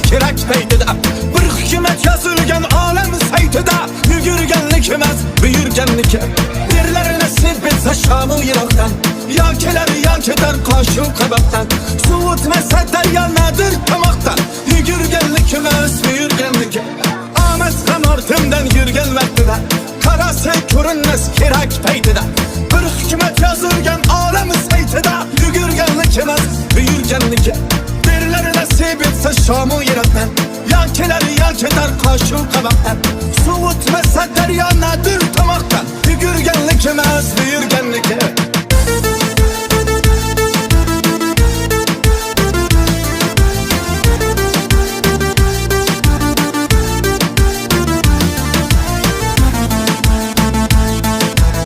kerak paytida. Bir hükümet yazılgan alem saytida. Yugurganlik emas, buyurganniki. Derlar nasib etsa Shamu Iroqdan, yo kelar yo ketar qoshu qaboqdan. Suv o'tmasa daryo nadir tomoqdan. Yugurganlik emas, buyurganniki. Omad ham ortimdan yurgan vaqtida. Qarasa ko'rinmas kerak paytida. Bir hükümet yazılgan alem saytida. Yugurganlik emas, buyurganniki. Derlar nasib etsa Shamu Iroqdan, yo kelar yo ketar qoshu qaboqdan. Suv o'tmasa daryo nadir tomoqdan.